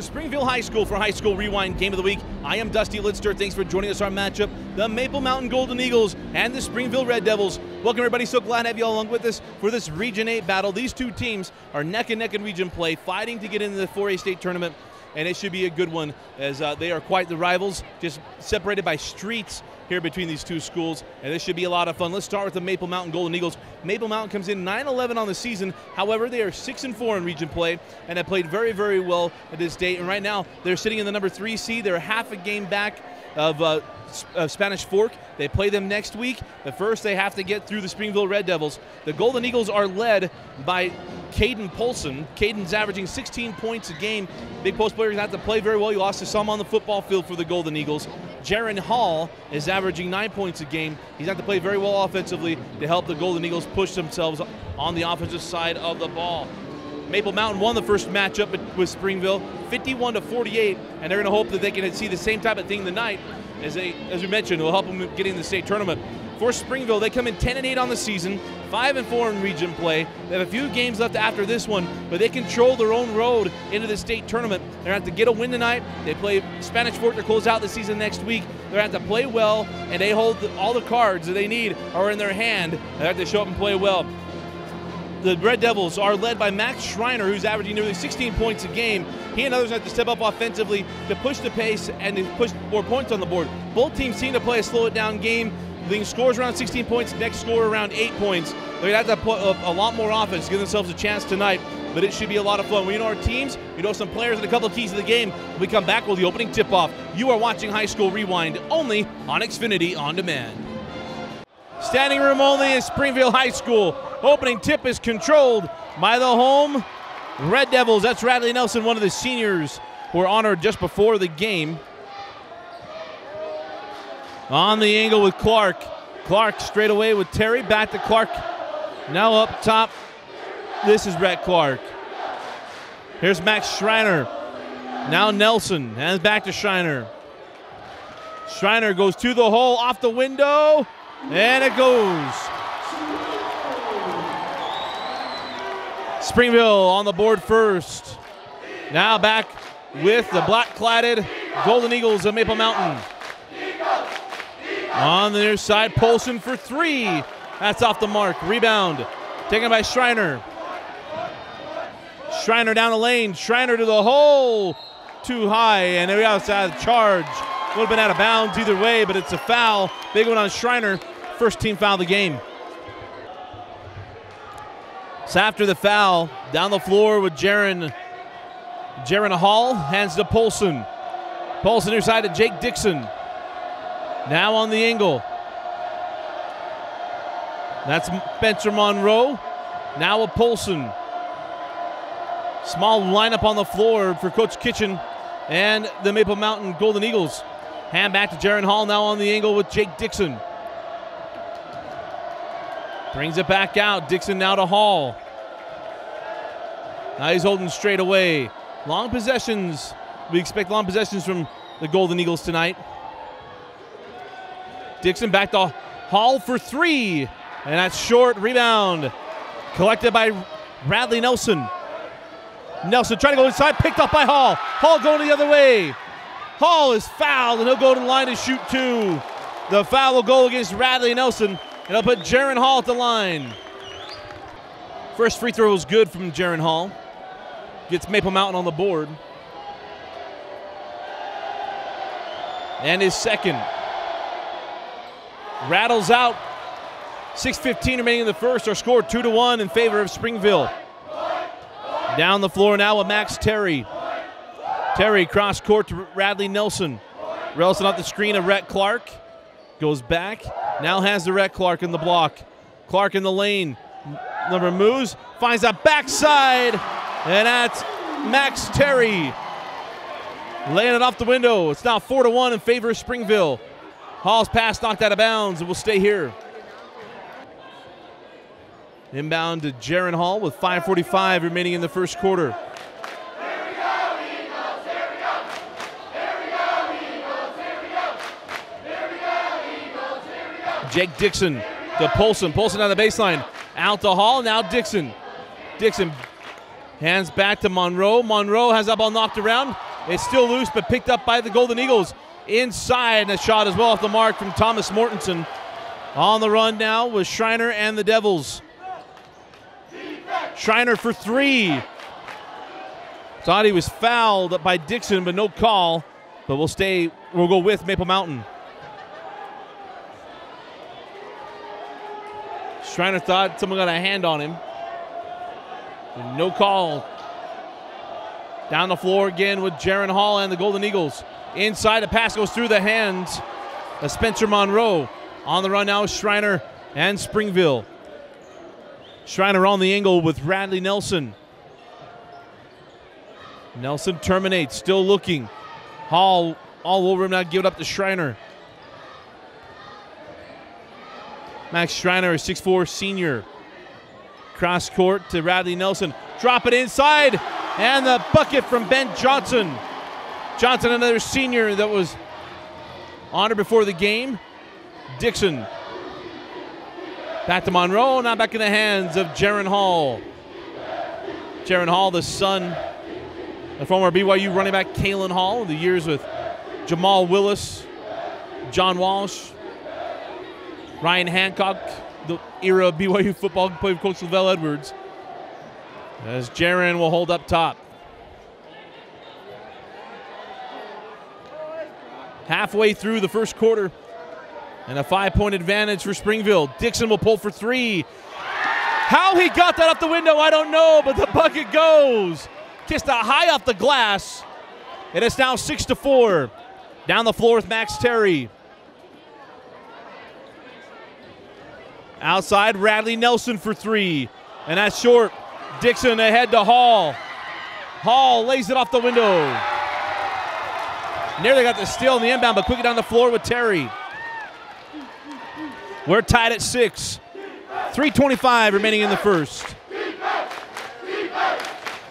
to Springville High School for High School Rewind Game of the Week. I am Dusty Lidster. Thanks for joining us on our matchup, the Maple Mountain Golden Eagles and the Springville Red Devils. Welcome everybody, so glad to have you all along with us for this Region 8 battle. These two teams are neck and neck in region play, fighting to get into the 4A state tournament, and it should be a good one as they are quite the rivals, just separated by streets here between these two schools, and this should be a lot of fun. Let's start with the Maple Mountain Golden Eagles. Maple Mountain comes in 9-11 on the season. However, they are 6-4 in region play and have played very, very well at this date. And right now, they're sitting in the number 3 seed. They're half a game back of Spanish Fork. They play them next week, but first they have to get through the Springville Red Devils. The Golden Eagles are led by Caden Polson. Caden's averaging 16 points a game. Big post player, have to play very well. He lost to some on the football field for the Golden Eagles. Jaron Hall is averaging 9 points a game. He's had to play very well offensively to help the Golden Eagles push themselves on the offensive side of the ball. Maple Mountain won the first matchup with Springville, 51-48, and they're going to hope that they can see the same type of thing tonight. As we mentioned, will help them get in the state tournament. For Springville, they come in 10-8 on the season, 5-4 in region play. They have a few games left after this one, but they control their own road into the state tournament. They're going to have to get a win tonight. They play Spanish Fork to close out the season next week. They're going to have to play well, and they hold all the cards that they need are in their hand. They have to show up and play well. The Red Devils are led by Max Schreiner, who's averaging nearly 16 points a game. He and others have to step up offensively to push the pace and to push more points on the board. Both teams seem to play a slow-it-down game. The scores around 16 points, next score around 8 points. They're going to have to put a lot more offense to give themselves a chance tonight, but it should be a lot of fun. We know our teams, you know some players and a couple of keys to the game. We come back with the opening tip-off. You are watching High School Rewind only on Xfinity On Demand. Standing room only in Springville High School. Opening tip is controlled by the home Red Devils. That's Radley Nelson, one of the seniors who were honored just before the game. On the angle with Clark. Clark straight away with Terry. Back to Clark. Now up top. This is Brett Clark. Here's Max Schreiner. Now Nelson. And back to Schreiner. Schreiner goes to the hole, off the window. And it goes. Springville on the board first. Now back with the black-cladded Golden Eagles of Maple Mountain. On the near side, Polson for 3. That's off the mark. Rebound taken by Schreiner. Schreiner down the lane. Schreiner to the hole. Too high, and they're outside the charge. Would have been out of bounds either way, but it's a foul. Big one on Schreiner. First team foul of the game. So after the foul, down the floor with Jaron Hall, hands to Polson. Polson near side to Jake Dixon. Now on the angle. That's Spencer Monroe. Now with Polson. Small lineup on the floor for Coach Kitchen and the Maple Mountain Golden Eagles. Hand back to Jaron Hall, now on the angle with Jake Dixon. Brings it back out. Dixon now to Hall. Now he's holding straight away. Long possessions. We expect long possessions from the Golden Eagles tonight. Dixon back to Hall for 3. And that's short. Rebound. Collected by Radley Nelson. Nelson trying to go inside. Picked up by Hall. Hall going the other way. Hall is fouled, and he'll go to the line to shoot 2. The foul will go against Radley Nelson. And I'll put Jaron Hall at the line. First free throw was good from Jaron Hall. Gets Maple Mountain on the board. And his second. Rattles out. 6:15 remaining in the first. Our score 2-1 in favor of Springville. Down the floor now with Max Terry. Terry cross court to Radley Nelson. Nelson off the screen of Rhett Clark. Goes back. Now has the Rhett Clark in the block. Clark in the lane. Number moves. Finds a backside. And that's Max Terry. Laying it off the window. It's now 4-1 in favor of Springville. Hall's pass knocked out of bounds and will stay here. Inbound to Jaron Hall with 5:45 remaining in the first quarter. Jake Dixon to Polson. Polson on the baseline. Out to Hall. Now Dixon. Dixon hands back to Monroe. Monroe has that ball knocked around. It's still loose, but picked up by the Golden Eagles. Inside, and a shot as well off the mark from Thomas Mortensen. On the run now with Schreiner and the Devils. Schreiner for three. Thought he was fouled by Dixon, but no call. But we'll go with Maple Mountain. Schreiner thought someone got a hand on him. And no call. Down the floor again with Jaron Hall and the Golden Eagles. Inside, the pass goes through the hands of Spencer Monroe. On the run now is Schreiner and Springville. Schreiner on the angle with Radley Nelson. Nelson terminates, still looking. Hall all over him, now give it up to Schreiner. Max Schreiner, a 6'4" senior. Cross court to Radley Nelson. Drop it inside, and the bucket from Ben Johnson. Johnson, another senior that was honored before the game. Dixon. Back to Monroe, now back in the hands of Jaron Hall. Jaron Hall, the son of former BYU running back Kalen Hall, the years with Jamal Willis, John Walsh, Ryan Hancock, the era of BYU football, played with Coach Lavelle Edwards. As Jaron will hold up top. Halfway through the first quarter, and a 5-point advantage for Springville. Dixon will pull for three. How he got that out the window, I don't know, but the bucket goes. Kissed a high off the glass, and it's now 6-4. Down the floor with Max Terry. Outside, Radley Nelson for three, and that's short. Dixon ahead to Hall. Hall lays it off the window. Nearly got the steal in the inbound, but quickly down the floor with Terry. We're tied at 6. 3:25 remaining in the first.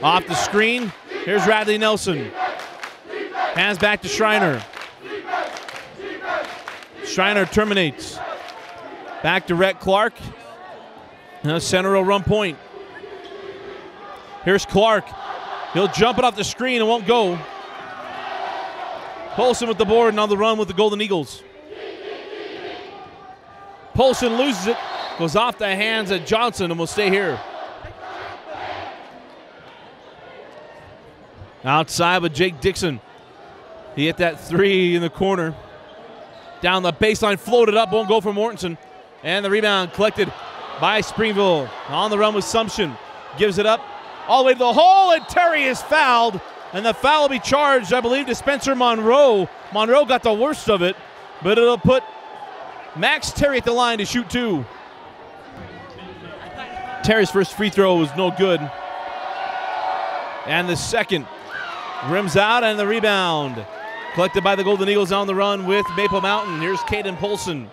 Off the screen, here's Radley Nelson. Hands back to Schreiner. Schreiner terminates. Back to Rhett Clark. Now center will run point. Here's Clark. He'll jump it off the screen and won't go. Polson with the board and on the run with the Golden Eagles. Polson loses it, goes off the hands of Johnson and will stay here. Outside with Jake Dixon. He hit that three in the corner. Down the baseline, floated up, won't go for Mortensen. And the rebound collected by Springville. On the run with Sumption. Gives it up all the way to the hole, and Terry is fouled. And the foul will be charged, I believe, to Spencer Monroe. Monroe got the worst of it, but it'll put Max Terry at the line to shoot two. Terry's first free throw was no good. And the second rims out, and the rebound collected by the Golden Eagles on the run with Maple Mountain. Here's Caden Polson.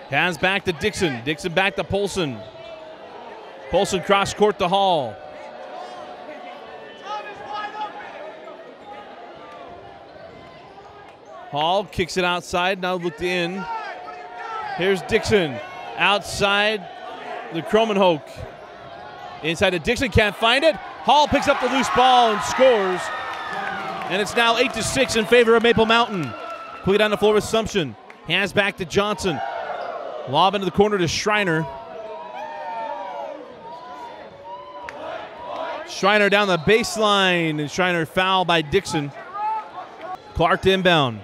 Hands back to Dixon. Dixon back to Polson. Polson cross court to Hall. Hall kicks it outside, now looked in. Here's Dixon. Outside the Cromenhoek. Inside to Dixon, can't find it. Hall picks up the loose ball and scores. And it's now 8-6 in favor of Maple Mountain. Quickly down the floor with Sumption. Hands back to Johnson. Lob into the corner to Schreiner. Schreiner down the baseline, and Schreiner fouled by Dixon. Clark to inbound.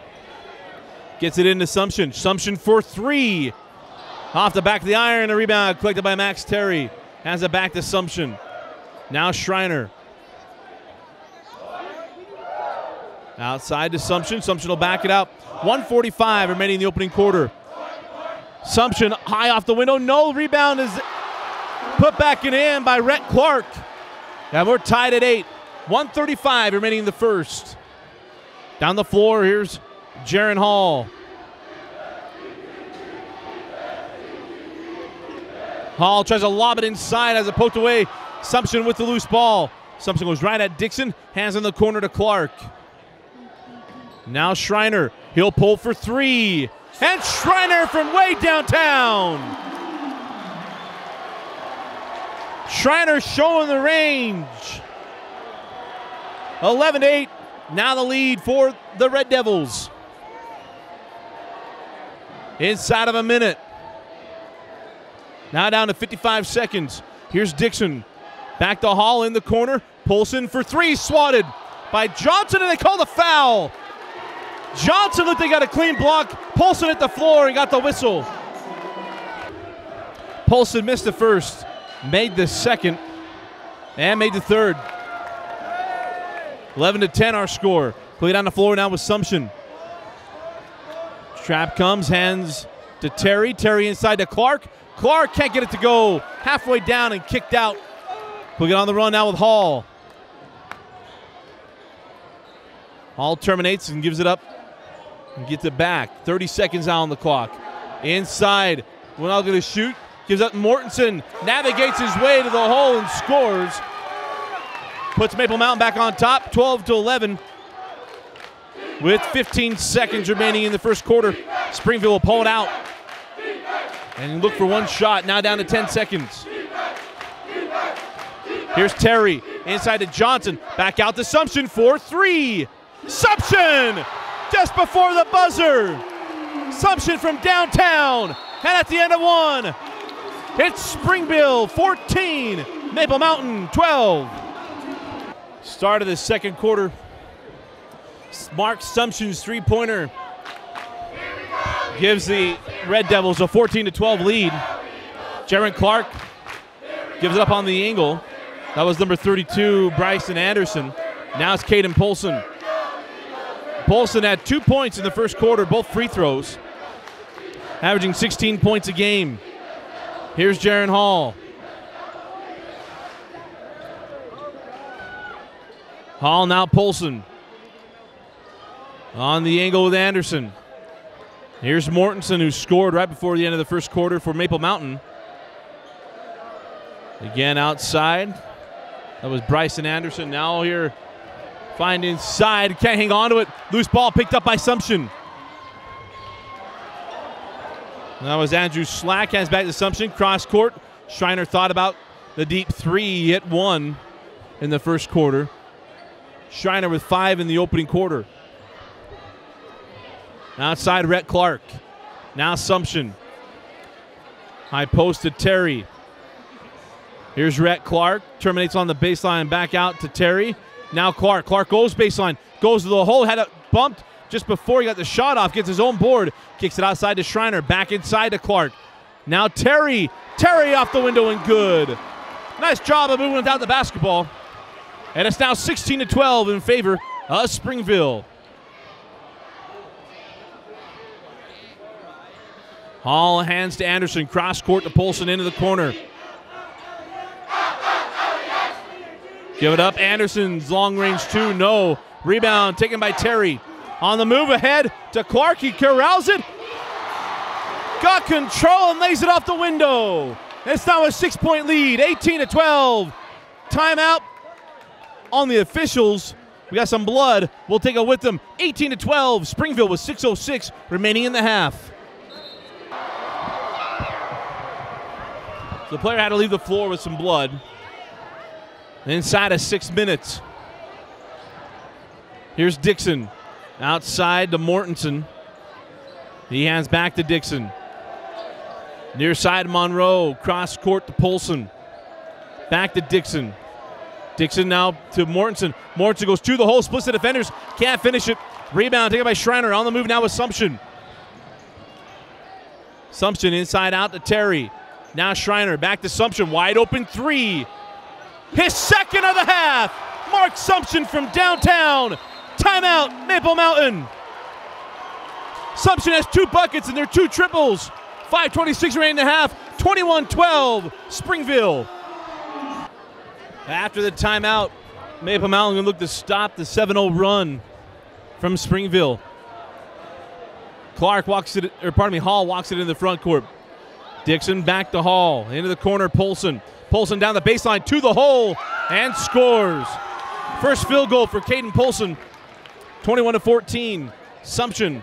Gets it into Sumption. Sumption for three. Off the back of the iron, a rebound collected by Max Terry. Hands it back to Sumption. Now Schreiner. Outside to Sumption. Sumption will back it up. 1:45 remaining in the opening quarter. Sumption high off the window. No, rebound is put back in by Rhett Clark. And we're tied at 8. 1:35 remaining in the first. Down the floor, here's Jaron Hall. Hall tries to lob it inside as it poked away. Sumption with the loose ball. Sumption goes right at Dixon. Hands in the corner to Clark. Now Schreiner. He'll pull for three. And Schreiner from way downtown. Schreiner showing the range. 11-8. Now the lead for the Red Devils. Inside of a minute. Now down to 55 seconds. Here's Dixon. Back to Hall in the corner. Polson for three, swatted by Johnson, and they call the foul. Johnson looked like he got a clean block. Polson hit the floor and got the whistle. Polson missed the first, made the second, and made the third. 11-10 our score. Play down the floor now with Sumption. Trap comes, hands to Terry. Terry inside to Clark. Clark can't get it to go. Halfway down and kicked out. We'll get on the run now with Hall. Hall terminates and gives it up and gets it back. 30 seconds out on the clock. Inside. We're not going to shoot. Gives up Mortensen. Navigates his way to the hole and scores. Puts Maple Mountain back on top, 12-11. With 15 seconds remaining in the first quarter, Springville will pull it out and look for one shot. Now down to 10 seconds. Here's Terry inside to Johnson. Back out to Sumption for three. Sumption just before the buzzer. Sumption from downtown. And at the end of one, it's Springville 14, Maple Mountain 12. Start of the second quarter. Mark Sumption's three-pointer gives the Red Devils a 14-12 lead. Jaron Clark gives it up on the angle. That was number 32, Bryson Anderson. Now it's Caden Polson. Polson had 2 points in the first quarter, both free throws, averaging 16 points a game. Here's Jaron Hall. Hall now Polson. On the angle with Anderson. Here's Mortensen, who scored right before the end of the first quarter for Maple Mountain. Again outside. That was Bryson Anderson. Now here, find inside. Can't hang on to it. Loose ball picked up by Sumption. That was Andrew Slack. Hands back to Sumption. Cross court. Schreiner thought about the deep three. Hit one in the first quarter. Schreiner with 5 in the opening quarter. Outside, Rhett Clark. Now Sumption. High post to Terry. Here's Rhett Clark. Terminates on the baseline. Back out to Terry. Now Clark. Clark goes baseline. Goes to the hole. Had it bumped just before he got the shot off. Gets his own board. Kicks it outside to Schreiner. Back inside to Clark. Now Terry. Terry off the window and good. Nice job of moving without the basketball. And it's now 16-12 in favor of Springville. Hall hands to Anderson. Cross court to Polson into the corner. Give it up. Anderson's long range two. No. Rebound taken by Terry. On the move ahead to Clark. He corrals it. Got control and lays it off the window. It's now a 6-point lead. 18-12. Timeout on the officials. We got some blood. We'll take it with them. 18-12. Springville with 6:06 remaining in the half. The player had to leave the floor with some blood. Inside of 6 minutes. Here's Dixon. Outside to Mortensen. He hands back to Dixon. Near side Monroe. Cross court to Polson. Back to Dixon. Dixon now to Mortensen. Mortensen goes to the hole. Splits the defenders. Can't finish it. Rebound taken by Schreiner. On the move now with Sumption. Sumption inside out to Terry. Now Schreiner back to Sumption. Wide open three. His second of the half. Mark Sumption from downtown. Timeout, Maple Mountain. Sumption has 2 buckets and they're 2 triples. 5:26 remaining in the half. 21-12, Springville. After the timeout, Maple Mountain going to look to stop the 7-0 run from Springville. Hall walks it in the front court. Dixon back to Hall. Into the corner, Polson. Polson down the baseline to the hole and scores. First field goal for Caden Polson. 21-14. Sumption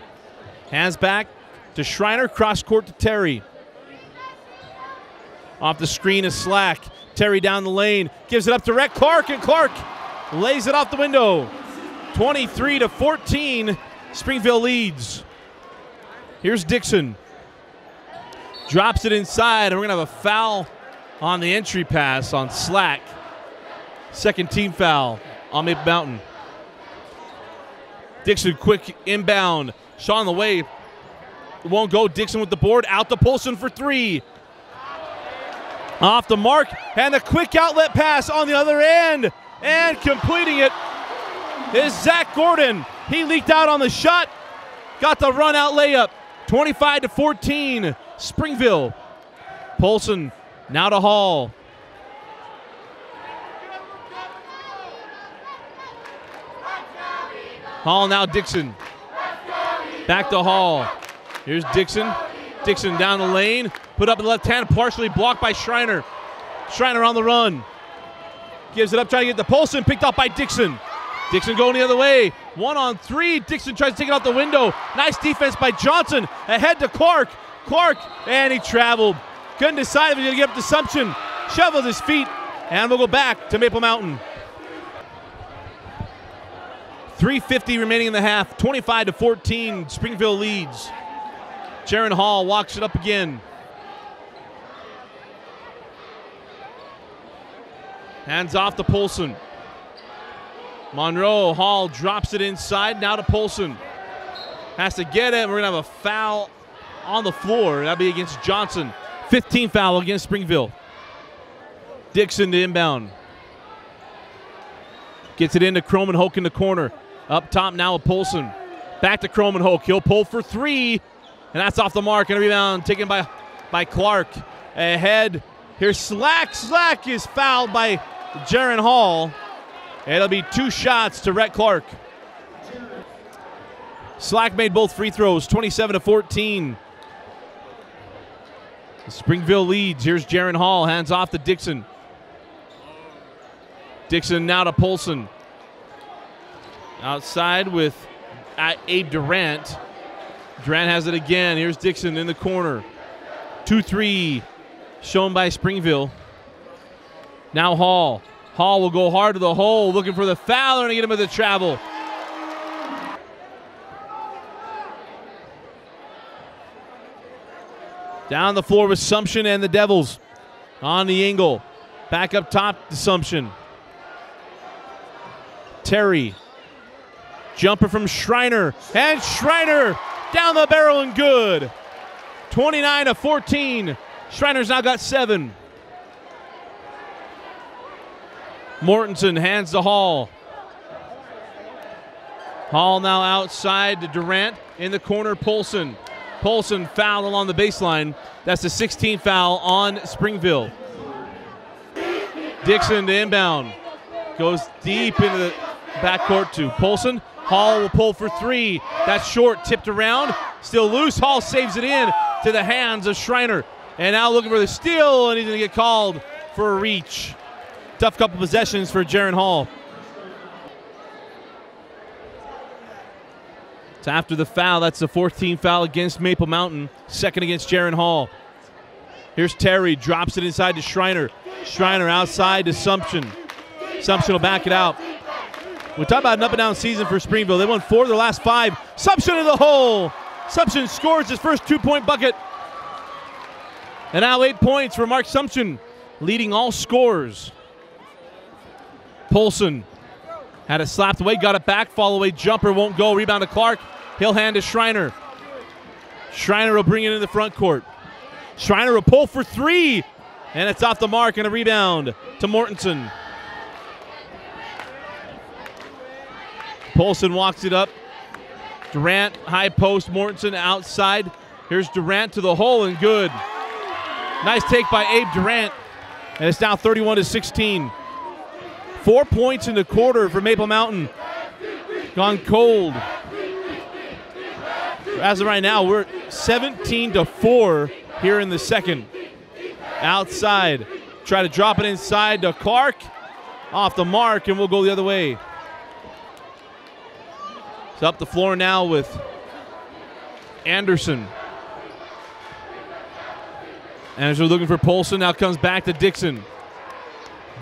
hands back to Schreiner. Cross court to Terry. Off the screen is Slack. Terry down the lane. Gives it up to Rhett Clark, and Clark lays it off the window. 23-14, Springville leads. Here's Dixon. Drops it inside, and we're going to have a foul on the entry pass on Slack. Second team foul on Maple Mountain. Dixon quick inbound. Shot on the way. Won't go. Dixon with the board. Out to Polson for three. Off the mark. And a quick outlet pass on the other end. And completing it is Zach Gordon. He leaked out on the shot. Got the run out layup. 25-14. Springville. Polson now to Hall. Hall now Dixon. Back to Hall. Here's Dixon. Dixon down the lane. Put up in the left hand, partially blocked by Schreiner. Schreiner on the run. Gives it up, trying to get the Polson, picked up by Dixon. Dixon going the other way. 1-on-3. Dixon tries to take it out the window. Nice defense by Johnson. Ahead to Clark. Clark, and he traveled. Couldn't decide if he was going to get up to Assumption. Shoveled his feet, and we'll go back to Maple Mountain. 3:50 remaining in the half. 25-14. Springville leads. Jaron Hall walks it up again. Hands off to Polson. Monroe. Hall drops it inside. Now to Polson. Has to get it. We're going to have a foul on the floor. That'll be against Johnson. 15th foul against Springville. Dixon to inbound. Gets it into Croman-Hoke in the corner. Up top now with Polson. Back to Croman-Hoke. He'll pull for three. And that's off the mark. And a rebound taken by Clark. Ahead. Here's Slack. Slack is fouled by Jaron Hall. It'll be two shots to Rhett Clark. Slack made both free throws. 27-14. Springville leads. Here's Jaron Hall. Hands off to Dixon. Dixon now to Polson. Outside with Abe Durant. Durant has it again. Here's Dixon in the corner. 2-3 shown by Springville. Now Hall. Hall will go hard to the hole, looking for the foul, and get him with the travel. Down the floor with Assumption and the Devils. On the angle. Back up top, Assumption. Terry. Jumper from Schreiner. And Schreiner down the barrel and good. 29-14. Schreiner's now got 7. Mortensen hands to Hall. Hall now outside to Durant. In the corner, Polson. Polson fouled along the baseline. That's the 16th foul on Springville. Dixon to inbound. Goes deep into the backcourt to Polson. Hall will pull for three. That's short, tipped around. Still loose. Hall saves it in to the hands of Schreiner. And now looking for the steal, and he's going to get called for a reach. Tough couple possessions for Jaron Hall. It's after the foul. That's the 14th foul against Maple Mountain. Second against Jaron Hall. Here's Terry. Drops it inside to Schreiner. Schreiner outside to Assumption. Assumption will back it out. We talk about an up-and-down season for Springville. They won 4 of their last 5. Assumption in the hole. Assumption scores his first 2-point bucket. And now 8 points for Mark Assumption, leading all scorers. Polson had it slapped away, got it back, fall away jumper, won't go. Rebound to Clark. He'll hand to Schreiner. Schreiner will bring it in the front court. Schreiner will pull for three, and it's off the mark, and a rebound to Mortensen. Polson walks it up. Durant, high post, Mortensen outside. Here's Durant to the hole, and good. Nice take by Abe Durant, and it's now 31-16. 4 points in the quarter for Maple Mountain. Gone cold. As of right now, we're 17-4 here in the second. Outside. Try to drop it inside to Clark. Off the mark, and we'll go the other way. It's up the floor now with Anderson. Anderson looking for Polson. Now comes back to Dixon.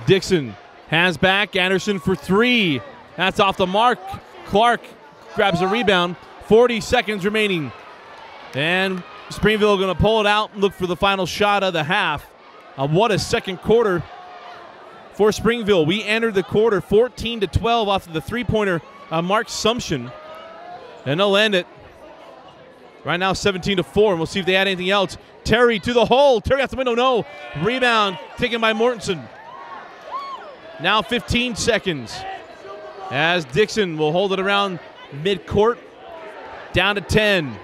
Dixon has back. Anderson for three. That's off the mark. Clark grabs a rebound. 40 seconds remaining. And Springville going to pull it out and look for the final shot of the half. What a second quarter for Springville. We entered the quarter 14-12 off of the three-pointer Mark Sumption. And they'll end it right now 17-4. And we'll see if they add anything else. Terry to the hole. Terry out the window, no. Rebound taken by Mortensen. Now 15 seconds as Dixon will hold it around midcourt. Down to 10.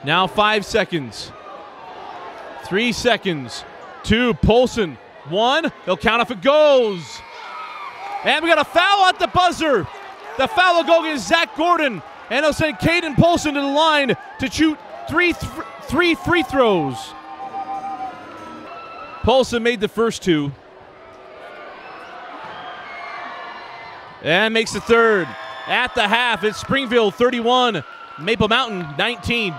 Now 5 seconds. 3 seconds. 2. Polson. 1. They'll count if it goes. And we got a foul at the buzzer. The foul will go against Zach Gordon. And they'll send Caden Polson to the line to shoot three free throws. Polson made the first 2. And makes the third. At the half, it's Springville 31, Maple Mountain 19.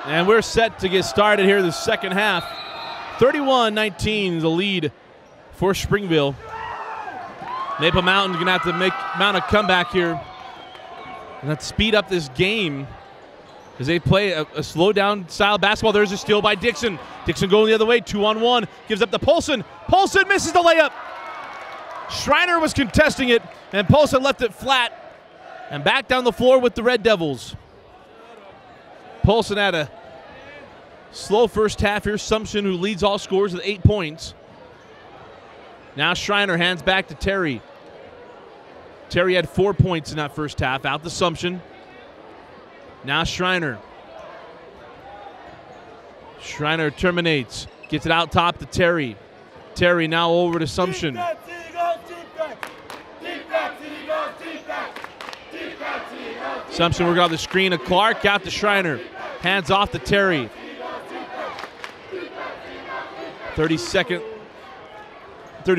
And we're set to get started here the second half. 31-19 the lead for Springville. Maple Mountain's going to have to mount a comeback here and have to speed up this game as they play a slow-down style basketball. There's a steal by Dixon. Dixon going the other way, 2-on-1. Gives up to Polson. Polson misses the layup. Schreiner was contesting it, and Polson left it flat. And back down the floor with the Red Devils. Polson had a slow first half. Here's Sumption, who leads all scorers with 8 points. Now Schreiner hands back to Terry. Terry had 4 points in that first half. Out to Sumption. Now Schreiner. Schreiner terminates. Gets it out top to Terry. Terry now over to Sumption. Sumption working off the screen of Clark. Out to Schreiner. Hands off to Terry. 30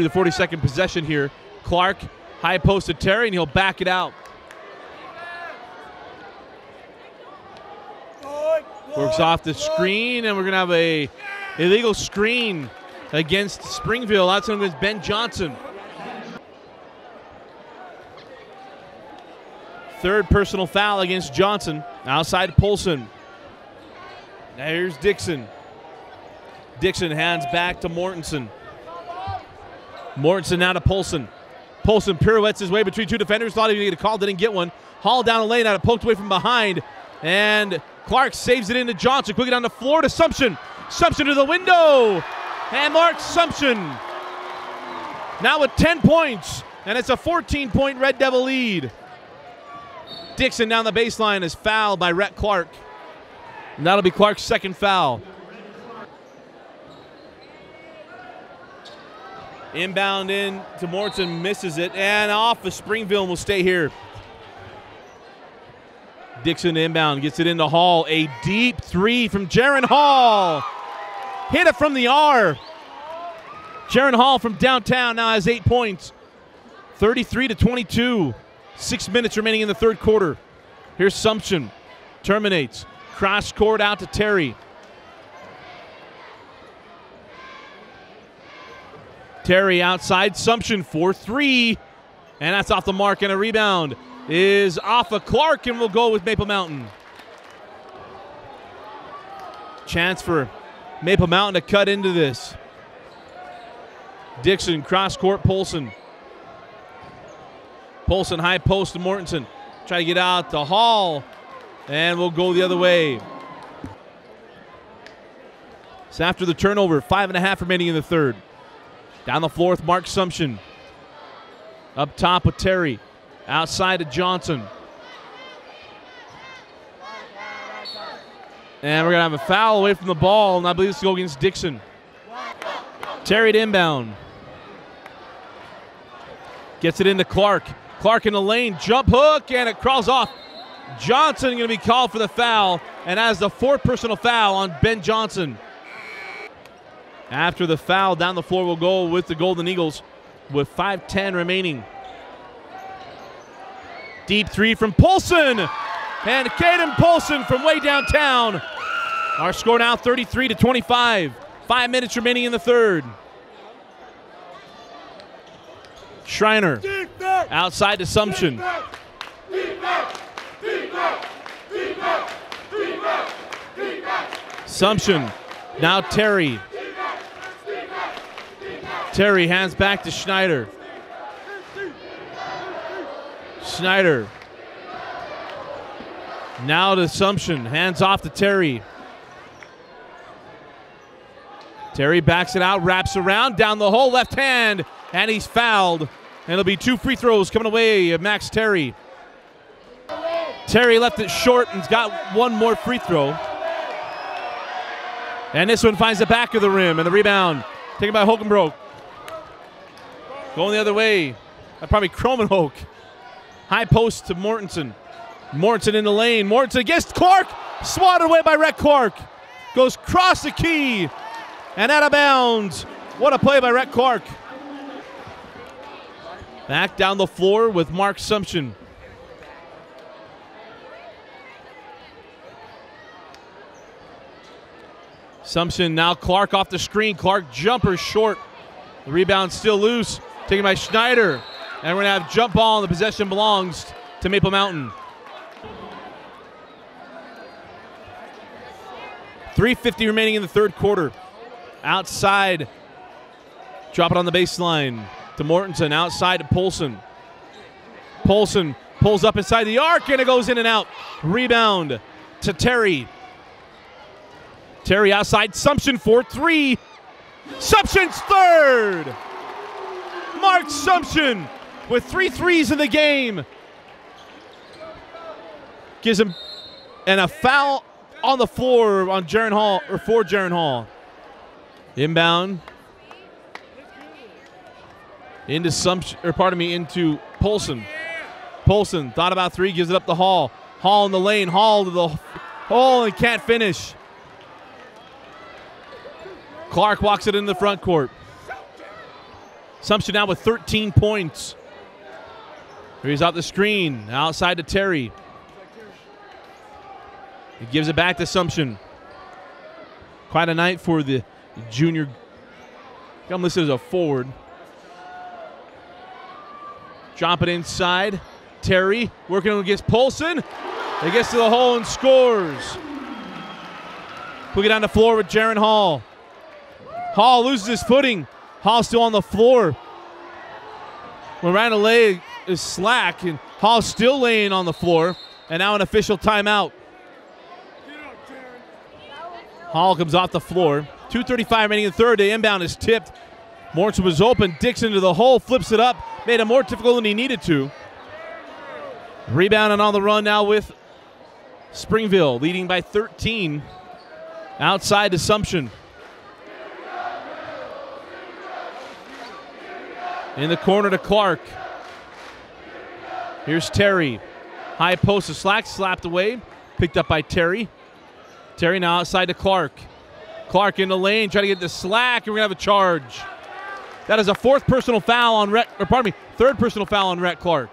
to 40 second possession here. Clark, high post to Terry, and he'll back it out. Works off the screen, and we're going to have a illegal screen against Springville. That's against Ben Johnson. Third personal foul against Johnson. Outside Polson. Now here's Dixon. Dixon hands back to Mortensen. Mortensen now to Polson. Polson pirouettes his way between 2 defenders. Thought he would get a call, didn't get one. Haul down the lane, had it poked away from behind. And Clark saves it into Johnson. Quickly down the floor to Sumption. Sumption to the window. And Mark Sumption now with 10 points. And it's a 14-point Red Devil lead. Dixon down the baseline is fouled by Rhett Clark. And that'll be Clark's second foul. Inbound in to Mortensen, misses it, and off of Springville and will stay here. Dixon inbound, gets it into Hall. A deep 3 from Jaron Hall. Hit it from the R. Jaron Hall from downtown now has 8 points. 33-22. 6 minutes remaining in the third quarter. Here's Sumption. Terminates. Cross court out to Terry. Terry outside. Sumption for 3. And that's off the mark, and a rebound is off of Clark, and we'll go with Maple Mountain. Chance for Maple Mountain to cut into this. Dixon, cross court, Polson. Polson, high post to Mortensen. Try to get out to Hall, and we'll go the other way. So after the turnover, 5.5 remaining in the third. Down the floor with Mark Sumption. Up top with Terry. Outside to Johnson. And we're going to have a foul away from the ball, and I believe this will go against Dixon. Terry to inbound. Gets it into Clark. Clark in the lane, jump hook, and it crawls off. Johnson going to be called for the foul, and has the 4th personal foul on Ben Johnson. After the foul, down the floor will go with the Golden Eagles with 5:10 remaining. Deep three from Polson. And Caden Polson from way downtown. Our score now 33-25. 5 minutes remaining in the third. Schreiner outside to Sumption. Sumption, now Terry. Terry hands back to Schneider. Schneider. Now to Sumption, hands off to Terry. Terry backs it out, wraps around, down the hole, left hand, and he's fouled. And it'll be 2 free throws coming away of Max Terry. Terry left it short and's got 1 more free throw. And this one finds the back of the rim, and the rebound taken by Hokenbroek. Going the other way, probably Kromenhoek. High post to Mortensen. Mortensen in the lane. Mortensen against Clark. Swatted away by Rhett Clark. Goes across the key and out of bounds. What a play by Rhett Clark. Back down the floor with Mark Sumption. Sumption now Clark off the screen. Clark jumper short. The rebound still loose. Taken by Schneider. And we're going to have jump ball, and the possession belongs to Maple Mountain. 3:50 remaining in the third quarter. Outside. Drop it on the baseline to Mortensen. Outside to Polson. Polson pulls up inside the arc, and it goes in and out. Rebound to Terry. Terry outside. Sumption for 3. Sumption's third. Mark Sumption with 3 threes in the game. Gives him, and a foul on the floor on Jaron Hall, or for Jaron Hall. Inbound. Into Sumption, or pardon me, into Polson. Polson thought about 3, gives it up to Hall. Hall in the lane. Hall to the hole and can't finish. Clark walks it in the front court. Sumption now with 13 points. Here he's out the screen. Outside to Terry. He gives it back to Sumption. Quite a night for the junior. I'm listed as a forward. Drop it inside. Terry working against Polson. He gets to the hole and scores. Quick it down the floor with Jaron Hall. Hall loses his footing. Hall still on the floor. When Ryan leg is slack, and Hall still laying on the floor. And now an official timeout. Hall comes off the floor. 2:35 remaining in the third. The inbound is tipped. Mortensen was open. Dixon to the hole, flips it up. Made it more difficult than he needed to. Rebound and on the run now with Springville, leading by 13. Outside to Sumption. In the corner to Clark. Here's Terry. High post of slack, slapped away. Picked up by Terry. Terry now outside to Clark. Clark in the lane, trying to get the slack, and we're going to have a charge. That is a third personal foul on Rhett Clark.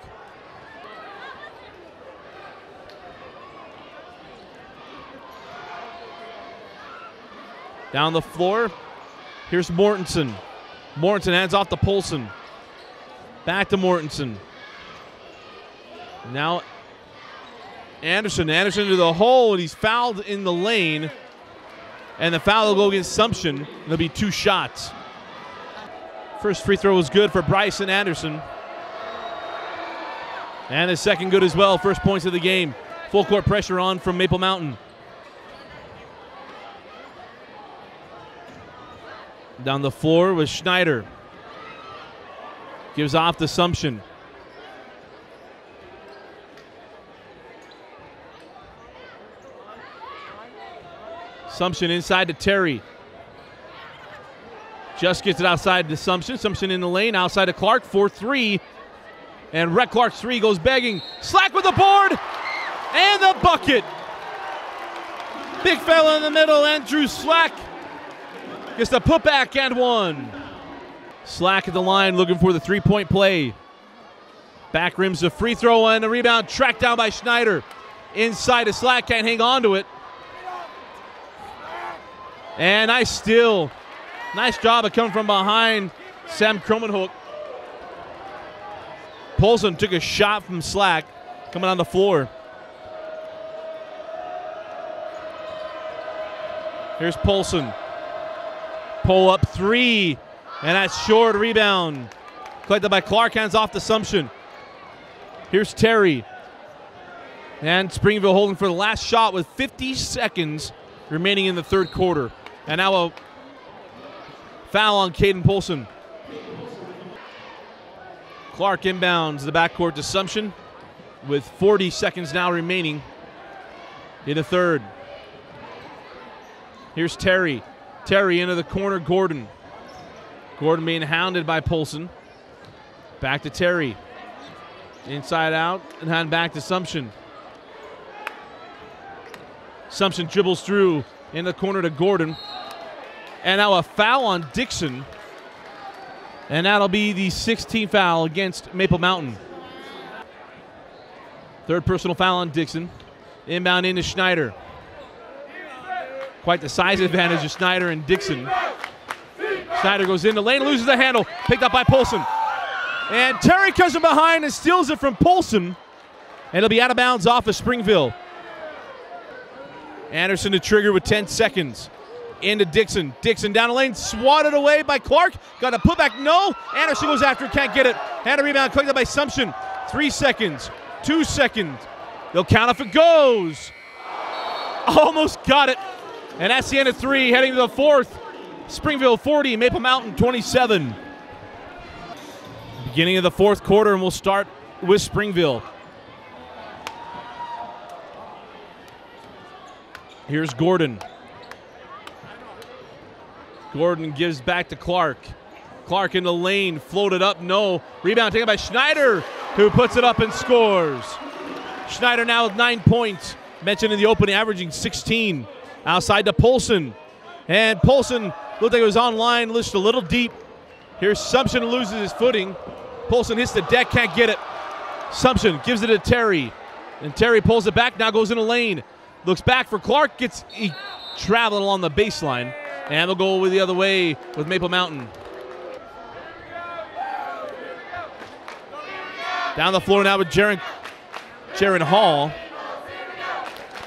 Down the floor, here's Mortensen. Mortensen hands off to Polson. Back to Mortensen. Now Anderson to the hole, and he's fouled in the lane. And the foul will go against Sumption. There'll be 2 shots. First free throw was good for Bryson Anderson. And his second good as well. First points of the game. Full court pressure on from Maple Mountain. Down the floor with Schneider. Gives off to Sumption. Sumption inside to Terry. Just gets it outside to Sumption. Sumption in the lane, outside to Clark, 4-3. And Rhett Clark's 3 goes begging. Slack with the board, and the bucket. Big fella in the middle, Andrew Slack. Gets the putback and one. Slack at the line looking for the three-point play. Back rims the free throw and the rebound tracked down by Schneider. Inside to Slack, can't hang on to it. And nice steal. Nice job of coming from behind Sam Kromenhoek. Polson took a shot from Slack coming on the floor. Here's Polson. Pull up three. And that's short. Rebound. Collected by Clark, hands off to Sumption. Here's Terry. And Springville holding for the last shot with 50 seconds remaining in the third quarter. And now a foul on Caden Polson. Clark inbounds the backcourt to Sumption with 40 seconds now remaining in the third. Here's Terry. Terry into the corner, Gordon. Gordon being hounded by Polson. Back to Terry. Inside out and hand back to Sumption. Sumption dribbles through in the corner to Gordon. And now a foul on Dixon. And that'll be the 16th foul against Maple Mountain. Third personal foul on Dixon. Inbound into Schneider. Quite the size advantage of Schneider and Dixon. Schneider goes in the lane, loses the handle. Picked up by Polson. And Terry comes from behind and steals it from Polson. And it'll be out of bounds off of Springville. Anderson to trigger with 10 seconds. Into Dixon. Dixon down the lane, swatted away by Clark. Got a putback, no. Anderson goes after it, can't get it. And a rebound collected by Sumption. 3 seconds, 2 seconds. They'll count if it goes. Almost got it. And that's the end of three, heading to the fourth. Springville 40, Maple Mountain 27. Beginning of the fourth quarter, and we'll start with Springville. Here's Gordon. Gordon gives back to Clark. Clark in the lane, floated up, no. Rebound taken by Schneider, who puts it up and scores. Schneider now with 9 points. Mentioned in the opening, averaging 16. Outside to Polson. And Polson looked like it was on line, just a little deep. Here's Sumption, loses his footing. Polson hits the deck, can't get it. Sumption gives it to Terry. And Terry pulls it back, now goes in the lane. Looks back for Clark, he traveling along the baseline. And they'll go the other way with Maple Mountain. Down the floor now with Jaron Hall.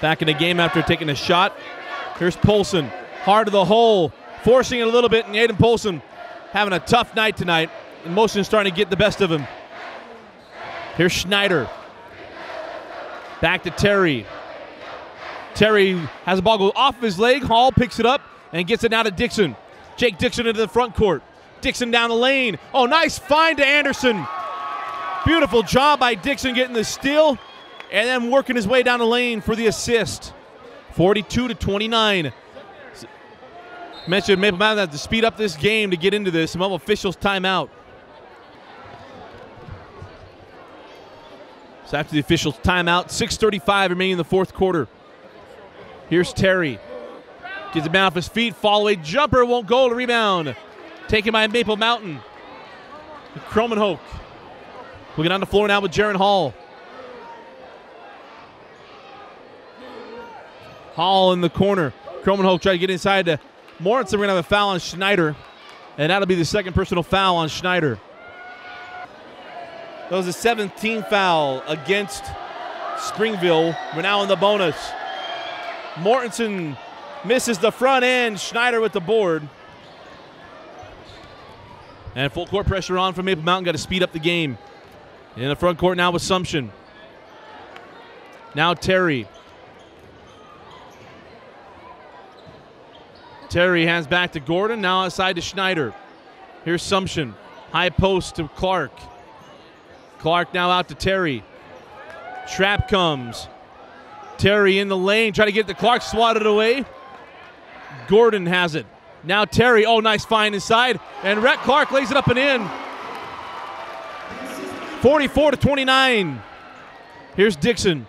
Back in the game after taking a shot. Here's Polson, hard to the hole, forcing it a little bit, and Aiden Polson having a tough night tonight. Emotion's starting to get the best of him. Here's Schneider. Back to Terry. Terry has the ball go off his leg. Hall picks it up and gets it now to Dixon. Jake Dixon into the front court. Dixon down the lane. Oh, nice find to Anderson. Beautiful job by Dixon getting the steal and then working his way down the lane for the assist. 42-29. Mentioned Maple Mountain had to speed up this game to get into this. Some officials timeout. So after the officials timeout, 6:35 remaining in the fourth quarter. Here's Terry. Gets it down off his feet. Fall away jumper won't go. The rebound taken by Maple Mountain. Kromenhoek. Looking on the floor now with Jaron Hall. Hall in the corner. Kromenhoek trying to get inside to Moritz. We're going to have a foul on Schneider. And that'll be the second personal foul on Schneider. That was the 17th foul against Springville. We're now in the bonus. Mortensen misses the front end. Schneider with the board. And full court pressure on from Maple Mountain. Got to speed up the game. In the front court now with Sumption. Now Terry. Terry hands back to Gordon. Now outside to Schneider. Here's Sumption. High post to Clark. Clark now out to Terry. Trap comes. Terry in the lane. Try to get it to Clark. Swatted away. Gordon has it. Now Terry. Oh, nice find inside. And Rhett Clark lays it up and in. 44-29. Here's Dixon.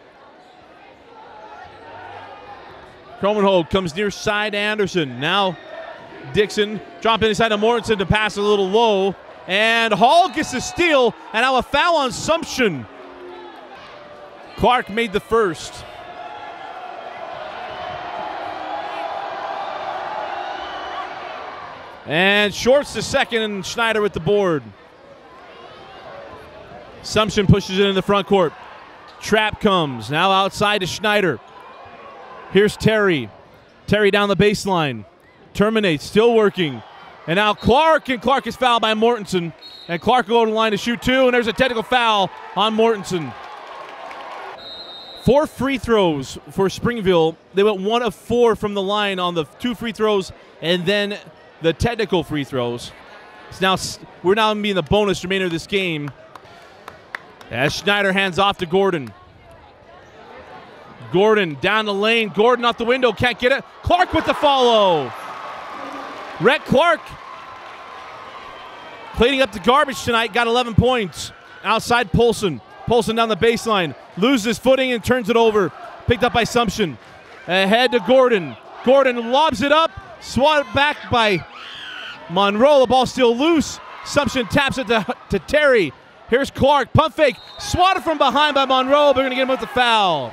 Kromenhoek comes near side Anderson. Now Dixon dropping inside to Mortensen to pass a little low. And Hall gets the steal, and now a foul on Sumption. Clark made the first. And Shorts the second, and Schneider with the board. Sumption pushes it in the front court. Trap comes, now outside to Schneider. Here's Terry. Terry down the baseline. Terminates, still working. And now Clark, and Clark is fouled by Mortensen. And Clark will go to the line to shoot two, and there's a technical foul on Mortensen. 4 free throws for Springville. They went 1 of 4 from the line on the 2 free throws and then the technical free throws. We're now going to be in the bonus remainder of this game. As Schneider hands off to Gordon. Gordon down the lane. Gordon off the window, can't get it. Clark with the follow. Rhett Clark cleaning up the garbage tonight, got 11 points. Outside Polson. Polson down the baseline, loses footing and turns it over. Picked up by Sumption. Ahead to Gordon. Gordon lobs it up, swatted back by Monroe. The ball still loose. Sumption taps it to Terry. Here's Clark, pump fake, swatted from behind by Monroe. They're going to get him with the foul.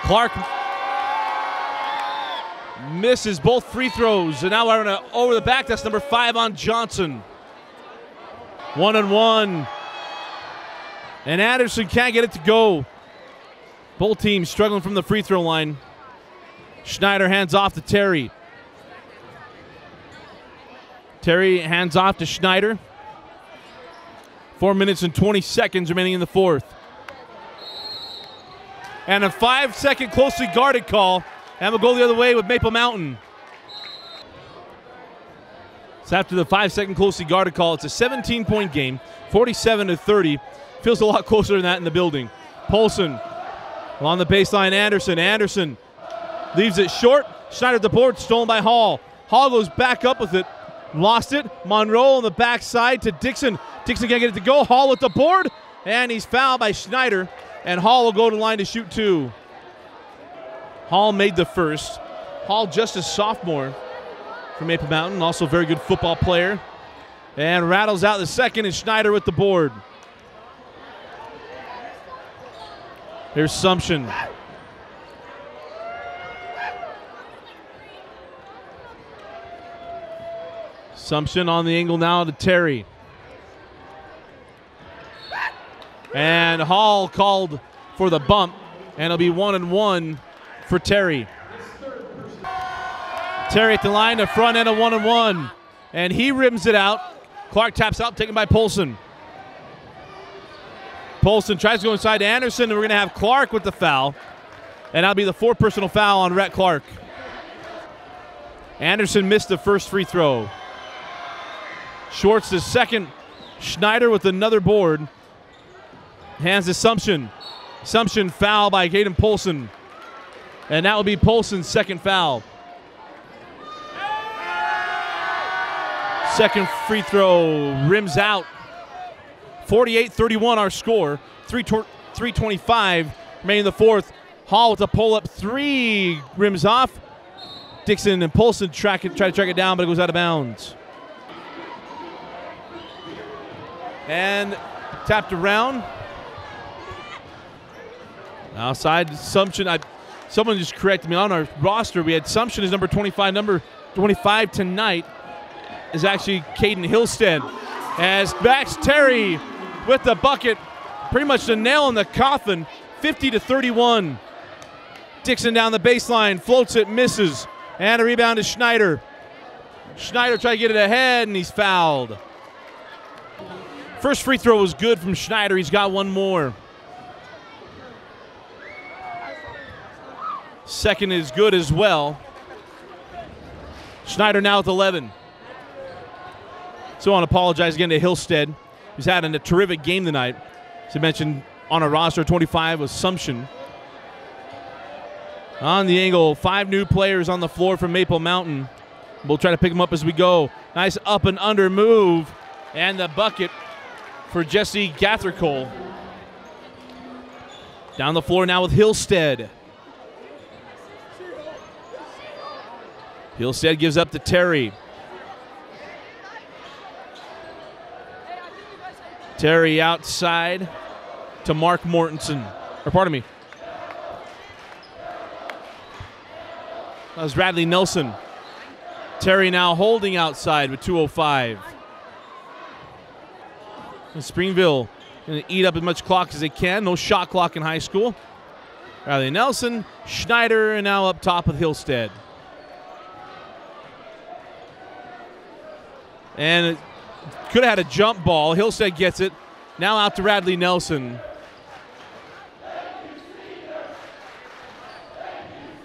Clark misses both free throws, and now we're going to over the back. That's number 5 on Johnson. 1-on-1. And Anderson can't get it to go. Both teams struggling from the free throw line. Schneider hands off to Terry. Terry hands off to Schneider. 4 minutes and 20 seconds remaining in the fourth. And a 5-second closely guarded call. And we'll go the other way with Maple Mountain. So after the 5-second closely guarded call, it's a 17-point game, 47-30. Feels a lot closer than that in the building. Polson along the baseline, Anderson. Anderson leaves it short. Schneider at the board, stolen by Hall. Hall goes back up with it. Lost it. Monroe on the backside to Dixon. Dixon can't get it to go. Hall with the board. And he's fouled by Schneider. And Hall will go to the line to shoot two. Hall made the first. Hall just a sophomore from Maple Mountain. Also a very good football player. And rattles out the second, and Schneider with the board. Here's Sumption. Sumption on the angle now to Terry. And Hall called for the bump, and it'll be 1-and-1 for Terry. Terry at the line, the front end of 1-and-1. And he rims it out. Clark taps out, taken by Polson. Polson tries to go inside to Anderson, and we're going to have Clark with the foul. And that'll be the 4th personal foul on Rhett Clark. Anderson missed the first free throw. Shorts the second. Schneider with another board. Hands to Sumption. Sumption foul by Caden Polson. And that will be Polson's second foul. Second free throw rims out. 48-31 our score. 3:25 remaining in the fourth. Hall with a pull-up three. Rims off. Dixon and Polson try to track it down, but it goes out of bounds. And tapped around. Outside, Sumption. Someone just corrected me on our roster. We had Sumption as number 25. Number 25 tonight is actually Caden Hillstead. As Max Terry with the bucket, pretty much the nail in the coffin, 50-31. Dixon down the baseline, floats it, misses. And a rebound to Schneider. Schneider tried to get it ahead, and he's fouled. First free throw was good from Schneider. He's got one more. Second is good as well. Schneider now with 11. So I want to apologize again to Hillstead, who's had a terrific game tonight. As I mentioned, on our roster, 25 was Sumption. On the angle, 5 new players on the floor from Maple Mountain. We'll try to pick them up as we go. Nice up and under move. And the bucket for Jesse Gathercole. Down the floor now with Hillstead. Hillstead gives up to Terry. Terry outside to Mark Mortensen. Or pardon me. That was Radley Nelson. Terry now holding outside with 2:05. And Springville going to eat up as much clock as they can. No shot clock in high school. Radley Nelson, Schneider, and now up top with Hillstead. And it could have had a jump ball. Hillstead gets it. Now out to Radley Nelson.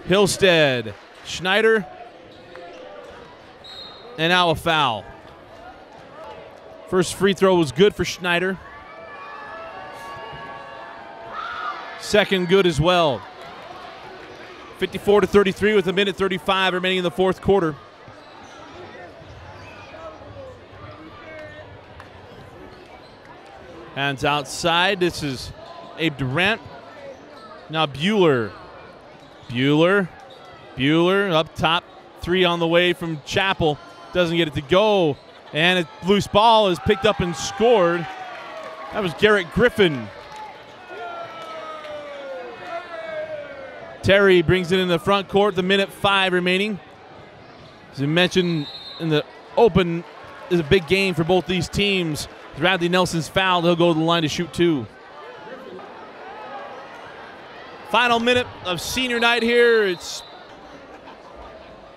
Hillstead, Schneider, and now a foul. First free throw was good for Schneider. Second good as well. 54-33 with 1:35 remaining in the fourth quarter. Hands outside. This is Abe Durant. Now Bueller. Bueller up top. Three on the way from Chappell. Doesn't get it to go. And a loose ball is picked up and scored. That was Garrett Griffin. Terry brings it in the front court. The 1:05 remaining. As I mentioned in the open, is a big game for both these teams. Radley Nelson's fouled. He'll go to the line to shoot two. Final minute of senior night here.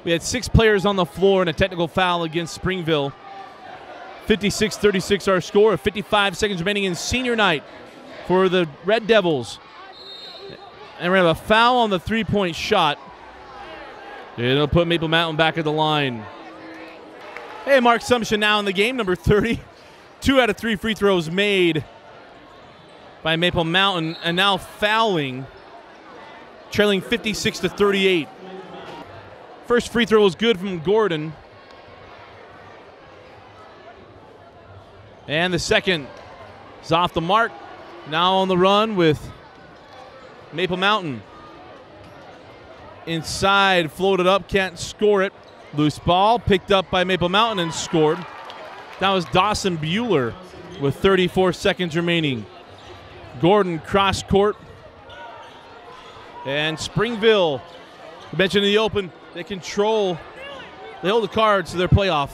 We had 6 players on the floor and a technical foul against Springville. 56-36 our score. 55 seconds remaining in senior night for the Red Devils. And we're going to have a foul on the three-point shot. It'll put Maple Mountain back at the line. Hey, Mark Sumption now in the game, number 30. 2 out of 3 free throws made by Maple Mountain, and now fouling, trailing 56-38. First free throw was good from Gordon. And the second is off the mark. Now on the run with Maple Mountain. Inside, floated up, can't score it. Loose ball, picked up by Maple Mountain and scored. That was Dawson Bueller with 34 seconds remaining. Gordon cross court. And Springville, I mentioned in the open, they hold the cards to their playoff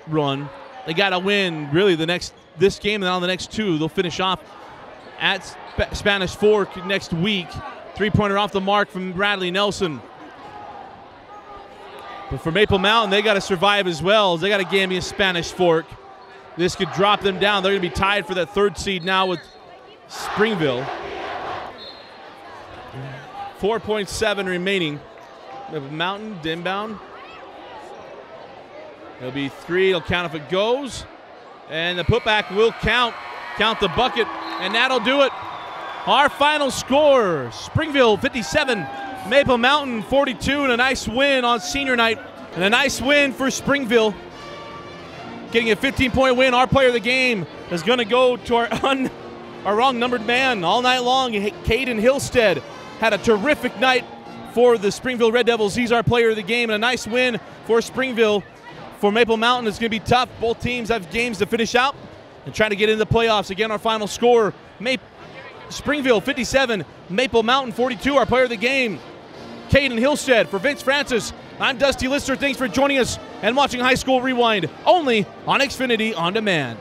run. They got to win really this game and on the next 2. They'll finish off at Spanish Fork next week. Three-pointer off the mark from Radley Nelson. But for Maple Mountain, they got to survive as well. They got a game against Spanish Fork. This could drop them down. They're going to be tied for that 3rd seed now with Springville. 4.7 remaining. Maple Mountain, inbound. It'll be 3. It'll count if it goes. And the putback will count. Count the bucket, and that'll do it. Our final score, Springville 57, Maple Mountain 42, and a nice win on senior night. And a nice win for Springville. Getting a 15-point win. Our player of the game is going to go to our wrong-numbered man all night long. Caden Hillstead had a terrific night for the Springville Red Devils. He's our player of the game, and a nice win for Springville. For Maple Mountain, it's going to be tough. Both teams have games to finish out and try to get into the playoffs. Again, our final score, Springville 57, Maple Mountain 42. Our player of the game, Caden Hillstead. For Vince Francis, I'm Dusty Lister. Thanks for joining us and watching High School Rewind, only on Xfinity On Demand.